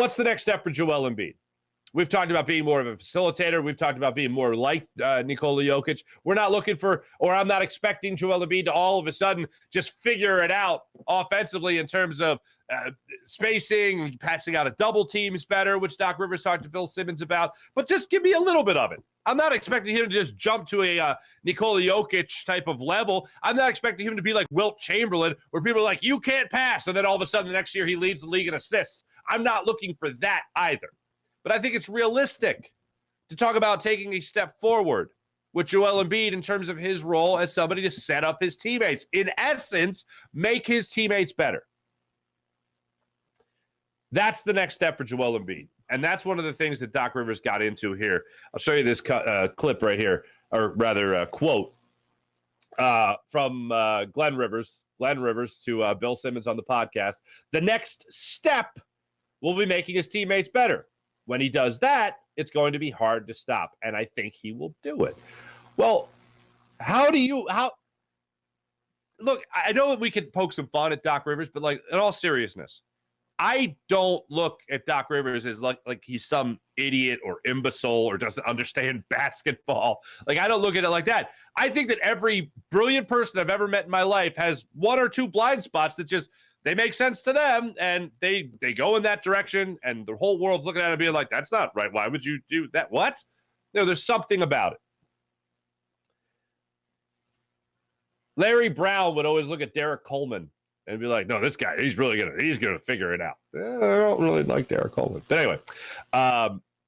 What's the next step for Joel Embiid? We've talked about being more of a facilitator. We've talked about being more like Nikola Jokic. We're not looking for, or I'm not expecting Joel Embiid to all of a sudden just figure it out offensively in terms of spacing, passing out of double teams better, which Doc Rivers talked to Bill Simmons about. But just give me a little bit of it. I'm not expecting him to just jump to a Nikola Jokic type of level. I'm not expecting him to be like Wilt Chamberlain, where people are like, you can't pass, and then all of a sudden the next year he leads the league in assists. I'm not looking for that either. But I think it's realistic to talk about taking a step forward with Joel Embiid in terms of his role as somebody to set up his teammates. In essence, make his teammates better. That's the next step for Joel Embiid. And that's one of the things that Doc Rivers got into here. I'll show you this clip right here, or rather a quote from Glenn Rivers to Bill Simmons on the podcast. The next step will be making his teammates better. When he does that, it's going to be hard to stop, and I think he will do it. Well, look, I know that we could poke some fun at Doc Rivers, but like in all seriousness, I don't look at Doc Rivers as like he's some idiot or imbecile or doesn't understand basketball. Like, I don't look at it like that. I think that every brilliant person I've ever met in my life has one or two blind spots that just they make sense to them, and they go in that direction, and the whole world's looking at it and being like, that's not right. Why would you do that? What? No, there's something about it. Larry Brown would always look at Derek Coleman and be like, no, this guy, he's gonna figure it out. I don't really like Derek Coleman. But anyway,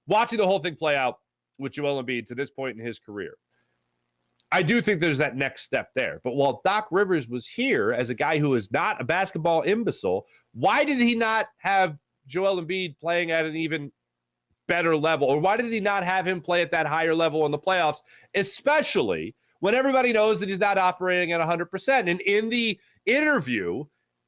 watching the whole thing play out with Joel Embiid to this point in his career, I do think there's that next step there. But while Doc Rivers was here as a guy who is not a basketball imbecile, why did he not have Joel Embiid playing at an even better level? Or why did he not have him play at that higher level in the playoffs, especially when everybody knows that he's not operating at 100%? And in the interview,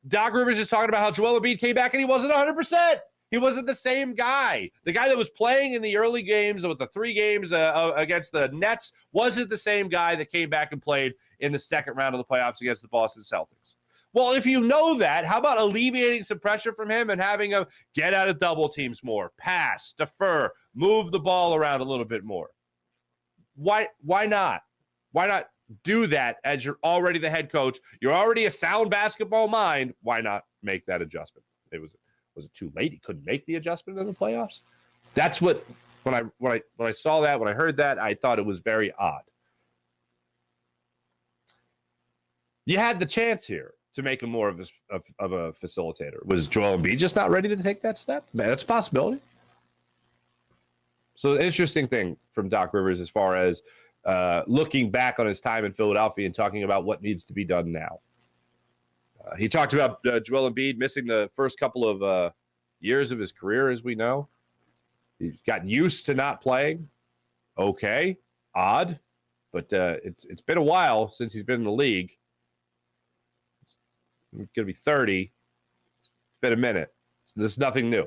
Doc Rivers is talking about how Joel Embiid came back and he wasn't 100%. He wasn't the same guy. The guy that was playing in the early games with the 3 games against the Nets wasn't the same guy that came back and played in the second round of the playoffs against the Boston Celtics. Well, if you know that, how about alleviating some pressure from him and having him get out of double teams more, pass, defer, move the ball around a little bit more? Why not? Why not do that as you're already the head coach? You're already a sound basketball mind. Why not make that adjustment? Was it too late? He couldn't make the adjustment in the playoffs? That's what, when I saw that, when I heard that, I thought it was very odd. You had the chance here to make him more of a facilitator. Was Joel Embiid just not ready to take that step? Man, that's a possibility. So, the interesting thing from Doc Rivers as far as looking back on his time in Philadelphia and talking about what needs to be done now. He talked about Joel Embiid missing the first couple of years of his career, as we know. He's gotten used to not playing. Okay, odd, but it's been a while since he's been in the league. He's going to be 30. It's been a minute. So this is nothing new.